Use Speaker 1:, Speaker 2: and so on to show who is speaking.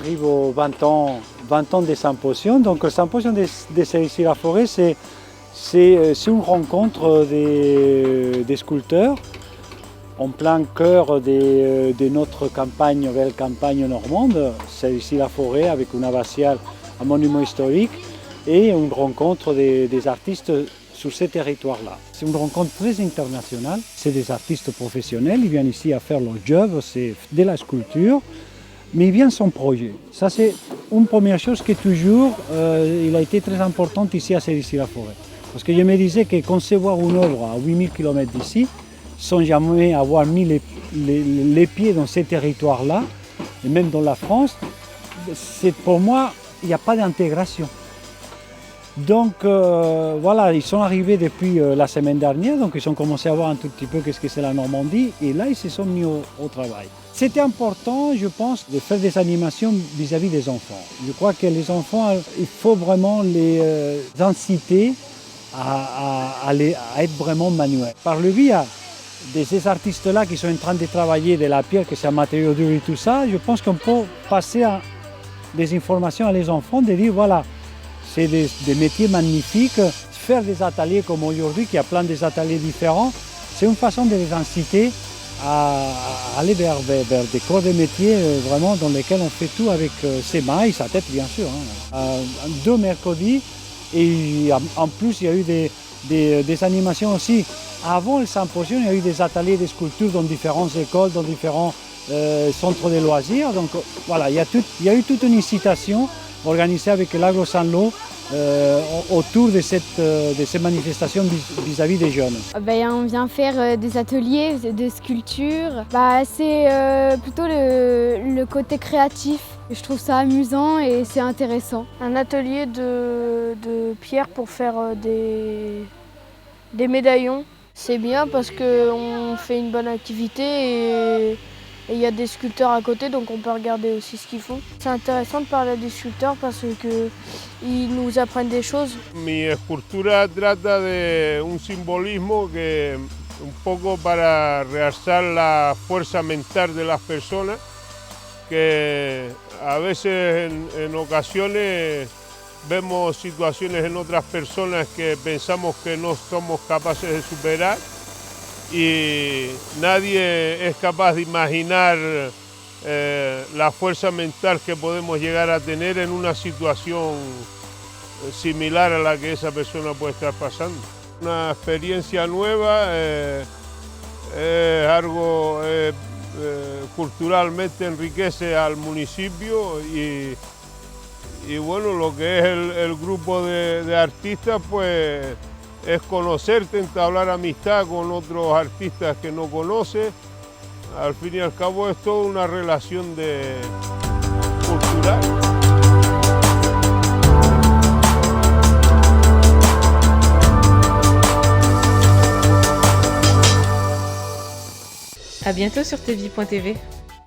Speaker 1: arrive aux 20 ans des symposiums. Donc le symposium de Cerisy-la-Forêt, c'est une rencontre des sculpteurs en plein cœur de notre nouvelle campagne normande, Cerisy-la-Forêt avec une abbatiale, un monument historique et une rencontre des artistes sur ce territoire-là. C'est une rencontre très internationale, c'est des artistes professionnels, ils viennent ici à faire leur job, c'est de la sculpture, mais ils viennent sans projet. Ça c'est une première chose qui toujours, il a été très importante ici à Cerisy-la-Forêt. Parce que je me disais que concevoir une œuvre à 8000 km d'ici, sans jamais avoir mis les pieds dans ces territoires-là, et même dans la France, pour moi, il n'y a pas d'intégration. Donc voilà, ils sont arrivés depuis la semaine dernière, donc ils ont commencé à voir un tout petit peu qu'est-ce que c'est la Normandie, et là ils se sont mis au travail. C'était important, je pense, de faire des animations vis-à-vis des enfants. Je crois que les enfants, il faut vraiment les inciter à être vraiment manuels. Par le biais de ces artistes-là qui sont en train de travailler de la pierre, que c'est un matériau dur et tout ça, je pense qu'on peut passer des informations à les enfants, de dire voilà, c'est des métiers magnifiques. Faire des ateliers comme aujourd'hui, qu'il y a plein d'ateliers différents, c'est une façon de les inciter à aller vers des corps de métier vraiment dans lesquels on fait tout avec ses mains et sa tête bien sûr. Deux mercredis et en plus il y a eu des animations aussi. Avant le symposium, il y a eu des ateliers de sculpture dans différentes écoles, dans différents centres de loisirs. Donc voilà, il y a eu toute une incitation organisée avec l'Agro Saint-Lô autour de ces manifestations vis-à-vis des jeunes.
Speaker 2: On vient faire des ateliers de sculpture. C'est plutôt le côté créatif. Je trouve ça amusant et c'est intéressant.
Speaker 3: Un atelier de pierre pour faire des médaillons. C'est bien parce qu'on fait une bonne activité et il y a des sculpteurs à côté, donc on peut regarder aussi ce qu'ils font. C'est intéressant de parler des sculpteurs parce qu'ils nous apprennent des choses.
Speaker 4: Mi escultura trata de un simbolismo que un poco para realzar la fuerza mental de las personas, que a veces en ocasiones vemos situaciones en otras personas que pensamos que no somos capaces de superar y nadie es capaz de imaginar la fuerza mental que podemos llegar a tener en una situación similar a la que esa persona puede estar pasando. Una experiencia nueva, es algo culturalmente enriquece al municipio y bueno, lo que es el grupo de artistas pues es conocerte, entablar amistad con otros artistas que no conoces. Al fin y al cabo es toda una relación cultural.
Speaker 5: À bientôt sur tvie.tv.